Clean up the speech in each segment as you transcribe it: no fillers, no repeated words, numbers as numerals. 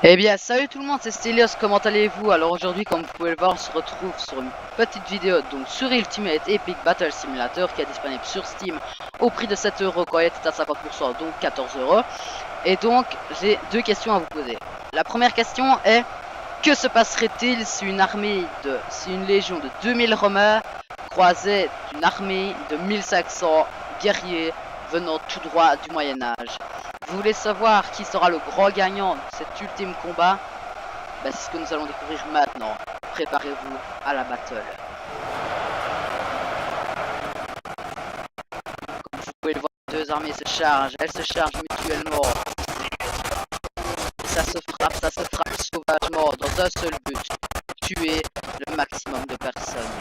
Eh bien, salut tout le monde, c'est Stelios, comment allez-vous? Alors aujourd'hui, comme vous pouvez le voir, on se retrouve sur une petite vidéo donc sur Ultimate Epic Battle Simulator qui est disponible sur Steam au prix de 7 euros quand il est à 50%, donc 14 euros. Et donc, j'ai deux questions à vous poser. La première question est, que se passerait-il si une légion de 2000 Romains croisait une armée de 1500 guerriers venant tout droit du Moyen-Âge? Vous voulez savoir qui sera le grand gagnant de cet ultime combat? C'est ce que nous allons découvrir maintenant. Préparez-vous à la battle. Comme vous pouvez le voir, les deux armées se chargent. Elles se chargent mutuellement. Et ça se frappe sauvagement dans un seul but. Tuer le maximum de personnes.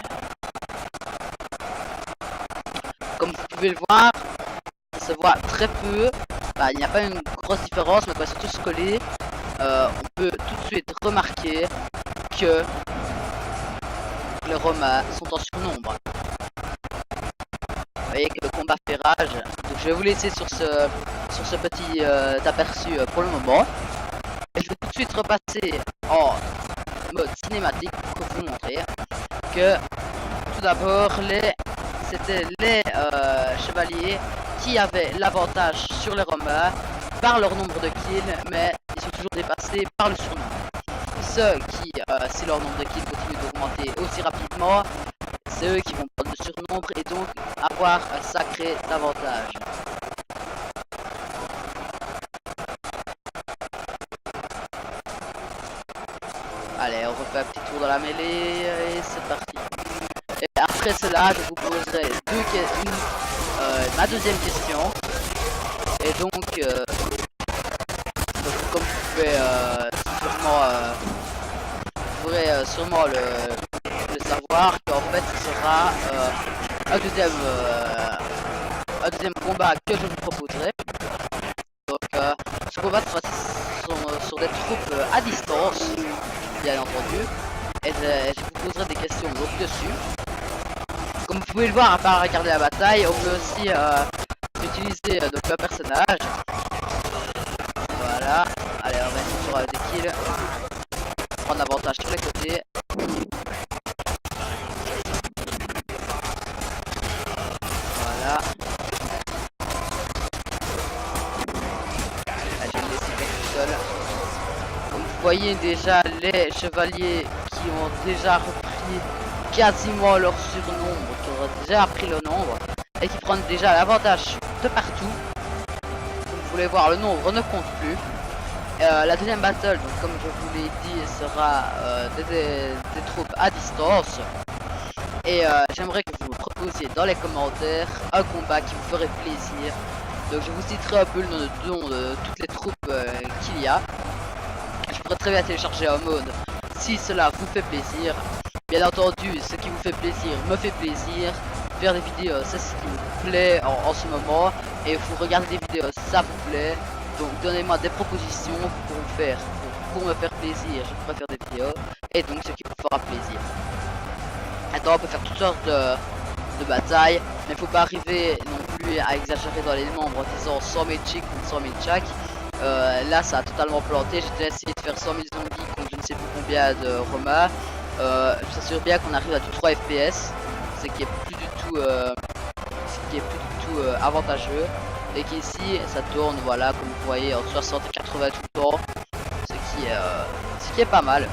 Comme vous pouvez le voir, ça se voit très peu. Il n'y a pas une grosse différence, mais quand ils sont tous collés, on peut tout de suite remarquer que les Romains sont en surnombre. Vous voyez que le combat fait rage. Donc je vais vous laisser sur ce petit aperçu pour le moment. Et je vais tout de suite repasser en mode cinématique pour vous montrer que tout d'abord c'était les chevaliers qui avaient l'avantage sur les Romains par leur nombre de kills, mais ils sont toujours dépassés par le surnombre. Ceux qui, si leur nombre de kills continue d'augmenter aussi rapidement, c'est eux qui vont prendre le surnombre et donc avoir un sacré avantage. Allez, on refait un petit tour dans la mêlée et c'est parti. Et après cela, je vous poserai ma deuxième question. Et donc comme vous pouvez sûrement le savoir, qu'en fait ce sera un deuxième combat que je vous proposerai. Donc ce combat sera sur des troupes à distance, bien entendu, et je vous poserai des questions donc dessus. Comme vous pouvez le voir, à part regarder la bataille, on peut aussi utiliser donc un personnage. Voilà, allez, on va essayer sur des kills, prendre avantage sur les côtés. Voilà. Là, je vais me laisser tout seul. Comme vous voyez déjà, les chevaliers qui ont déjà repris quasiment leur surnombre, qui ont déjà pris le nombre et qui prennent déjà l'avantage de partout. Comme vous voulez voir, le nombre ne compte plus. La deuxième battle, donc comme je vous l'ai dit, sera des troupes à distance. Et j'aimerais que vous me proposiez dans les commentaires un combat qui vous ferait plaisir. Donc je vous citerai un peu le nom de toutes les troupes qu'il y a. Je pourrais très bien télécharger un mode si cela vous fait plaisir. Bien entendu, ce qui vous fait plaisir me fait plaisir. Faire des vidéos, c'est ce qui me plaît en ce moment. Et vous regardez des vidéos, ça vous plaît. Donc donnez-moi des propositions pour me faire plaisir. Je pourrais faire des vidéos. Et donc ce qui vous fera plaisir. Maintenant on peut faire toutes sortes de batailles. Mais faut pas arriver non plus à exagérer dans les nombres en disant 100 000 chic ou 100 000 chac. Là ça a totalement planté. J'ai déjà essayé de faire 100 000 zombies contre je ne sais plus combien de Romains. Je t'assure bien qu'on arrive à du 3 FPS, ce qui est plus du tout avantageux, et qu'ici ça tourne, voilà, comme vous voyez, en 60 et 80 tout le temps, ce qui est pas mal.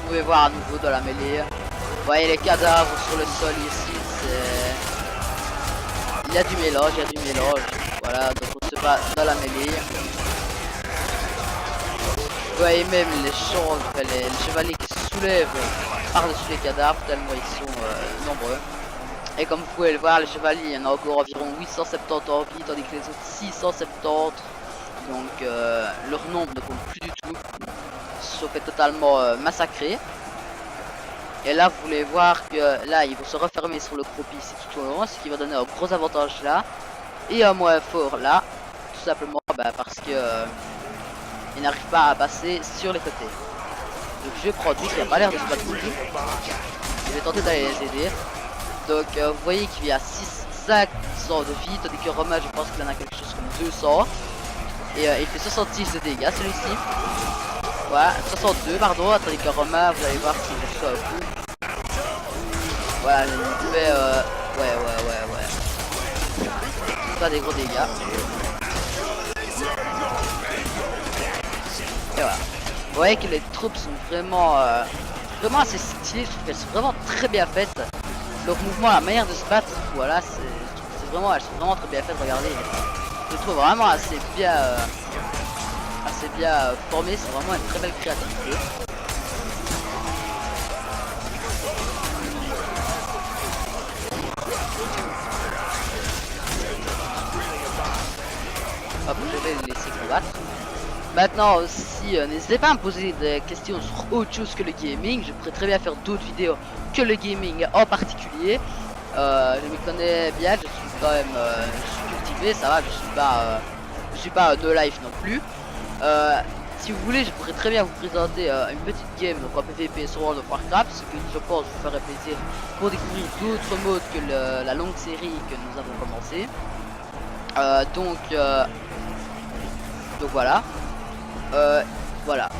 Vous pouvez voir à nouveau dans la mêlée, vous voyez les cadavres sur le sol ici, il y a du mélange, voilà, donc on se bat dans la mêlée. Vous voyez même les chevaliers qui se soulèvent par-dessus les cadavres tellement ils sont nombreux. Et comme vous pouvez le voir, les chevaliers, il y en a encore environ 870 en vie, tandis que les autres 670. Donc leur nombre ne compte plus du tout. Ils se sont fait totalement massacrer. Et là vous voulez voir que là ils vont se refermer sur le groupe ici tout au long, ce qui va donner un gros avantage là. Et un moins fort là. Tout simplement parce que ils n'arrivent pas à passer sur les côtés. Donc je prends lui qui a pas l'air de se battre beaucoup. Je vais tenter d'aller les aider. Donc vous voyez qu'il y a 500 de vie, tandis que Romain je pense qu'il en a quelque chose comme 200. Et il fait 66 de dégâts celui-ci. Ouais, 62 pardon, tandis que Romain, vous allez voir qu'il est ça au coup. Voilà, il fait ouais. Pas des gros dégâts. Et voilà. Vous voyez que les troupes sont vraiment vraiment assez stylées, je trouve qu'elles sont vraiment très bien faites. Leur mouvement, la manière de se battre, voilà, c'est vraiment, elles sont vraiment très bien faites, regardez. Je les trouve vraiment assez bien formées, c'est vraiment une très belle créativité. Hop, je vais les laisser combattre. Maintenant aussi, n'hésitez pas à me poser des questions sur autre chose que le gaming. Je pourrais très bien faire d'autres vidéos que le gaming en particulier. Je me connais bien, je suis quand même je suis cultivé, ça va, je suis pas de life non plus. Si vous voulez, je pourrais très bien vous présenter une petite game donc en PvP sur World of Warcraft, ce que je pense vous ferait plaisir pour découvrir d'autres modes que la longue série que nous avons commencé. Donc voilà. Voilà.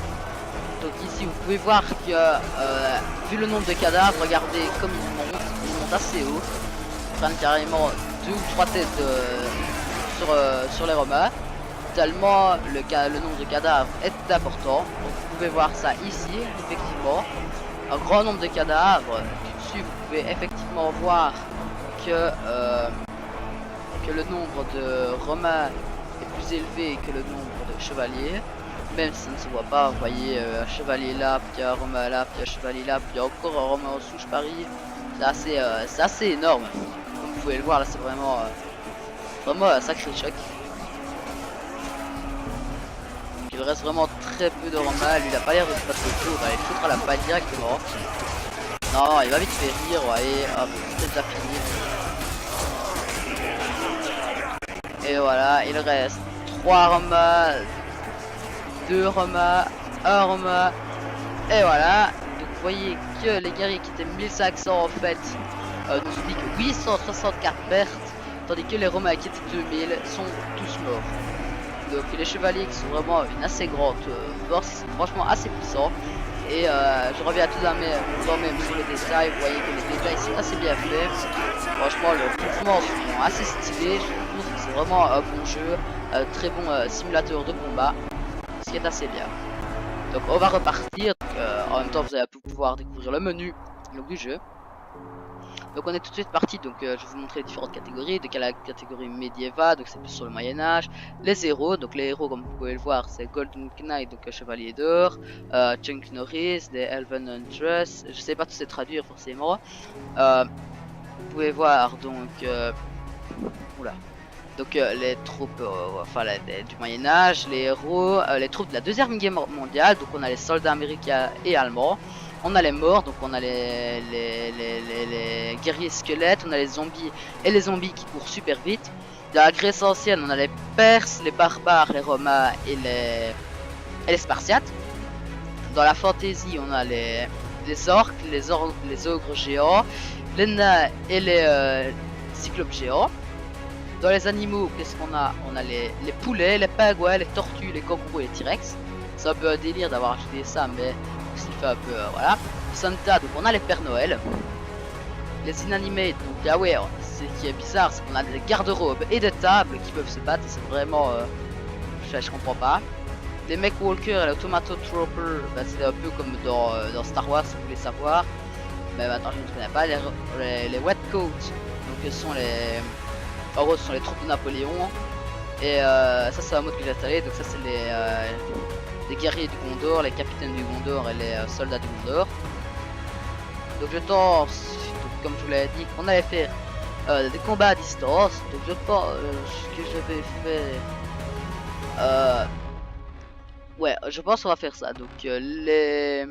Donc ici vous pouvez voir que vu le nombre de cadavres, regardez comme ils montent assez haut. Ils prennent carrément 2 ou 3 têtes sur les Romains. Tellement le nombre de cadavres est important. Donc vous pouvez voir ça ici, effectivement. Un grand nombre de cadavres. Dessus vous pouvez effectivement voir que le nombre de Romains est plus élevé que le nombre de chevaliers. Même si ça ne se voit pas, vous voyez un chevalier là, puis un Romain là, puis un chevalier là, puis encore un Romain en dessous, je parie. C'est assez énorme. Comme vous pouvez le voir là, c'est vraiment un sacré choc. Il reste vraiment très peu de Romain, lui il a pas l'air de se battre le tour, il va aller foutre à la paille directement. Non, il va vite faire rire, vous voyez, hop, c'est déjà fini. Et voilà, il reste 3 Romains, 2 Romains, 1 Romain, et voilà. Donc vous voyez que les guerriers qui étaient 1500 en fait nous ont dit que 864 pertes, tandis que les Romains qui étaient 2000 sont tous morts. Donc les chevaliers qui sont vraiment une assez grande force, c'est franchement assez puissant. Et je reviens tout quand même sur les détails, vous voyez que les détails sont assez bien faits. Franchement les mouvements sont assez stylés, je trouve que c'est vraiment un bon jeu, un très bon simulateur de combat, ce qui est assez bien. Donc on va repartir, en même temps vous allez pouvoir découvrir le menu du jeu. Donc on est tout de suite parti, donc je vais vous montrer les différentes catégories. Donc il y a la catégorie médiévale, donc c'est plus sur le Moyen-Âge. Les héros, donc les héros comme vous pouvez le voir c'est Golden Knight, donc chevalier d'or, Chunk Norris, des Elven Huntress, je sais pas tous ces traduire forcément. Vous pouvez voir donc donc les troupes du Moyen-Âge, les héros, les troupes de la Deuxième Guerre mondiale, donc on a les soldats américains et allemands. On a les morts, donc on a les guerriers squelettes, on a les zombies et les zombies qui courent super vite. Dans la Grèce ancienne, on a les Perses, les barbares, les Romains et les Spartiates. Dans la fantasy, on a les orques, les ogres géants, les nains et les cyclopes géants. Dans les animaux, qu'est-ce qu'on a? On a les poulets, les pingouins, les tortues, les kangourous et les T-Rex. C'est un peu un délire d'avoir acheté ça, mais s'il fait un peu voilà. Santa, donc on a les Pères Noël, les inanimés, donc Yahweh. Ce qui est bizarre, c'est qu'on a des garde-robes et des tables qui peuvent se battre. C'est vraiment je comprends pas. Les Mech Walkers et les Tomato Trooper, bah, c'est un peu comme dans Star Wars si vous voulez savoir, mais maintenant je ne connais pas. Les Wet Coats, donc ce sont les en gros ce sont les troupes de Napoléon. Et ça c'est un mode que j'ai installé, donc ça c'est les guerriers du Gondor, les capitaines du Gondor et les soldats du Gondor. Donc je pense, comme je vous l'avais dit, qu'on allait faire des combats à distance. Donc je pense que je vais faire ouais, je pense qu'on va faire ça. Donc les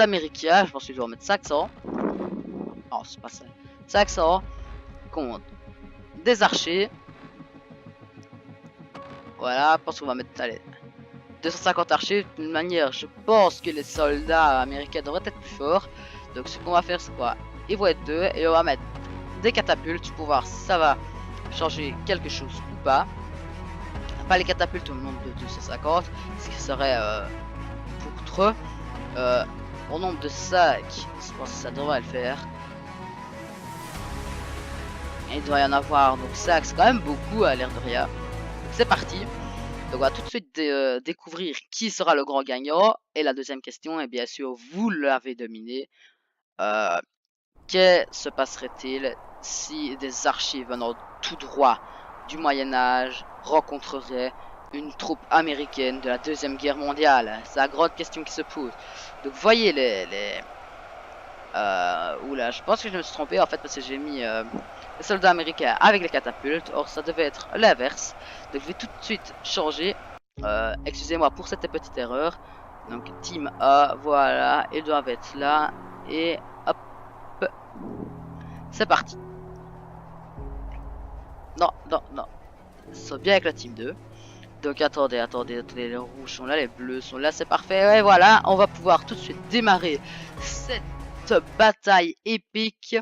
Américains, je pense que je vais en mettre 500. Non, c'est pas ça. 500 contre des archers. Voilà, je pense qu'on va mettre, allez, 250 archers. De toute manière, je pense que les soldats américains devraient être plus forts. Donc ce qu'on va faire, c'est quoi? Ils vont être 2 et on va mettre des catapultes pour voir si ça va changer quelque chose ou pas. pas les catapultes au nombre de 250, ce qui serait pour trop. Au nombre de 5, je pense que ça devrait le faire. Et il doit y en avoir, donc 5 c'est quand même beaucoup à l'air de rien. Donc c'est parti. Donc on va tout de suite découvrir qui sera le grand gagnant. Et la deuxième question est bien sûr, vous l'avez deviné. Que se passerait-il si des archives venant tout droit du Moyen-Âge rencontreraient une troupe américaine de la Deuxième Guerre mondiale? C'est la grande question qui se pose. Donc voyez oula, je pense que je me suis trompé en fait parce que j'ai mis les soldats américains avec les catapultes. Or ça devait être l'inverse. Donc je vais tout de suite changer. Excusez-moi pour cette petite erreur. Donc team A, voilà, ils doivent être là. Et hop, c'est parti. Non, non, non. Ils sont bien avec la team 2. Donc attendez, les rouges sont là, les bleus sont là, c'est parfait. Et voilà, on va pouvoir tout de suite démarrer cette bataille épique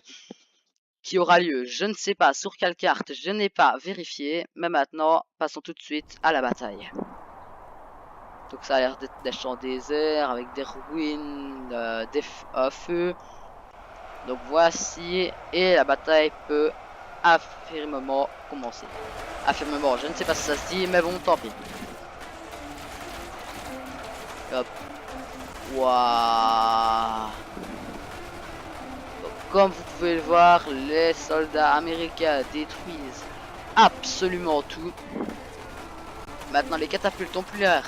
qui aura lieu, je ne sais pas sur quelle carte, je n'ai pas vérifié. Mais maintenant, passons tout de suite à la bataille. Donc ça a l'air d'être des champs déserts avec des ruines, des feux. Donc voici, et la bataille peut affirmement commencer. Affirmement, je ne sais pas si ça se dit, mais bon, tant pis. Hop. Waouh. Comme vous pouvez le voir, les soldats américains détruisent absolument tout. Maintenant, les catapultes ont plus l'air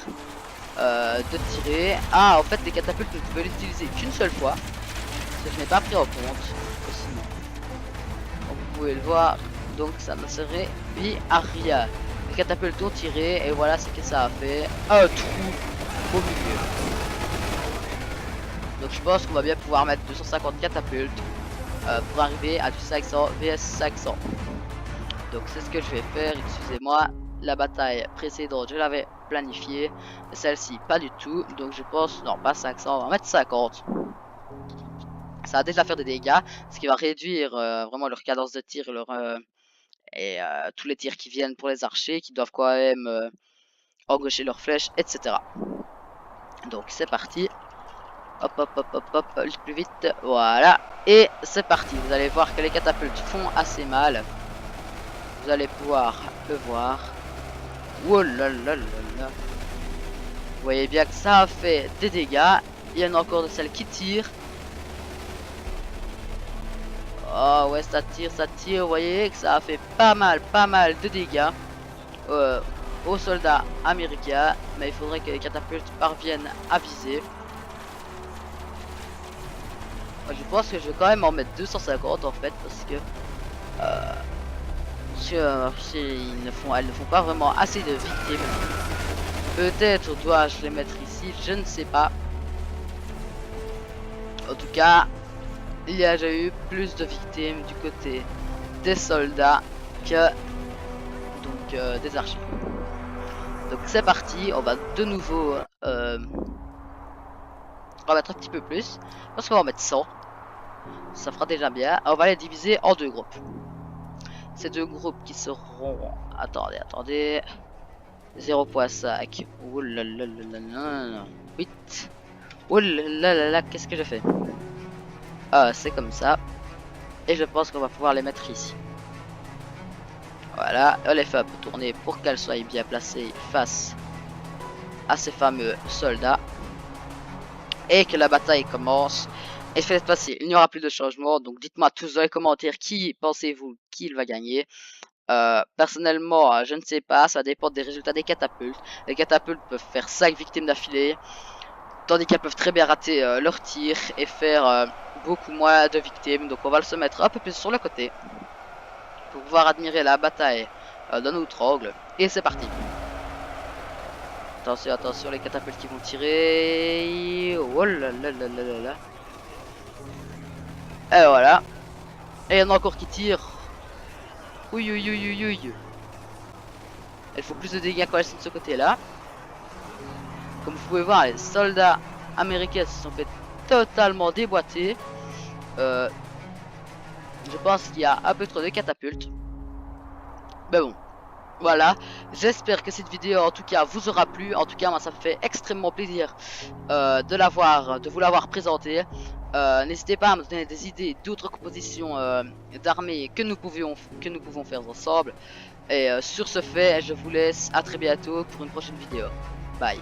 de tirer. Ah, en fait, les catapultes ne peuvent l'utiliser qu'une seule fois. Ce que je n'ai pas pris en compte. Sinon, comme vous pouvez le voir, donc ça ne serait à rien. Les catapultes ont tiré et voilà ce que ça a fait. Un trou au milieu. Donc je pense qu'on va bien pouvoir mettre 250 catapultes pour arriver à du 500 vs 500. Donc c'est ce que je vais faire, excusez-moi. La bataille précédente, je l'avais planifiée. Celle-ci, pas du tout. Donc je pense, non, pas 500, on va mettre 50. Ça va déjà faire des dégâts, ce qui va réduire vraiment leur cadence de tir et tous les tirs qui viennent pour les archers, qui doivent quand même engaucher leurs flèches, etc. Donc c'est parti. Hop, hop, hop, hop, hop, le plus vite. Voilà. Et c'est parti. Vous allez voir que les catapultes font assez mal. Vous allez pouvoir le voir. Oh là là là là. Vous voyez bien que ça a fait des dégâts. Il y en a encore de celles qui tirent. Oh ouais, ça tire, ça tire. Vous voyez que ça a fait pas mal de dégâts aux soldats américains. Mais il faudrait que les catapultes parviennent à viser. Je pense que je vais quand même en mettre 250 en fait parce que elles ne font pas vraiment assez de victimes. Peut-être dois-je les mettre ici, je ne sais pas. En tout cas, il y a déjà eu plus de victimes du côté des soldats que donc des archers. Donc c'est parti, on va de nouveau on va mettre un petit peu plus. Parce qu'on va en mettre 100. Ça fera déjà bien. On va les diviser en deux groupes. Ces deux groupes qui seront... Attendez. 0.5. Ouh là là là là. 8. Ouh là là là. Qu'est-ce que je fais? Ah, c'est comme ça. Et je pense qu'on va pouvoir les mettre ici. Voilà. On les fait un peu tourner pour qu'elles soient bien placées face à ces fameux soldats. Et que la bataille commence. Et faites passer, il n'y aura plus de changement. Donc dites-moi tous dans les commentaires qui pensez-vous qu'il va gagner. Personnellement, je ne sais pas, ça dépend des résultats des catapultes. Les catapultes peuvent faire 5 victimes d'affilée, tandis qu'elles peuvent très bien rater leur tir et faire beaucoup moins de victimes. Donc on va se mettre un peu plus sur le côté pour pouvoir admirer la bataille d'un autre angle. Et c'est parti. Attention, attention, les catapultes qui vont tirer. Oh là là là là là là. Et voilà. Et il y en a encore qui tirent. Oui, oui, oui, oui, oui. Elle faut plus de dégâts quand elles sont de ce côté-là. Comme vous pouvez voir, les soldats américains se sont fait totalement déboîter. Je pense qu'il y a un peu trop de catapultes. Mais bon. Voilà, j'espère que cette vidéo en tout cas vous aura plu. En tout cas moi ça me fait extrêmement plaisir de vous l'avoir présenté. N'hésitez pas à me donner des idées d'autres compositions d'armées que nous pouvons faire ensemble. Et sur ce fait, je vous laisse à très bientôt pour une prochaine vidéo. Bye.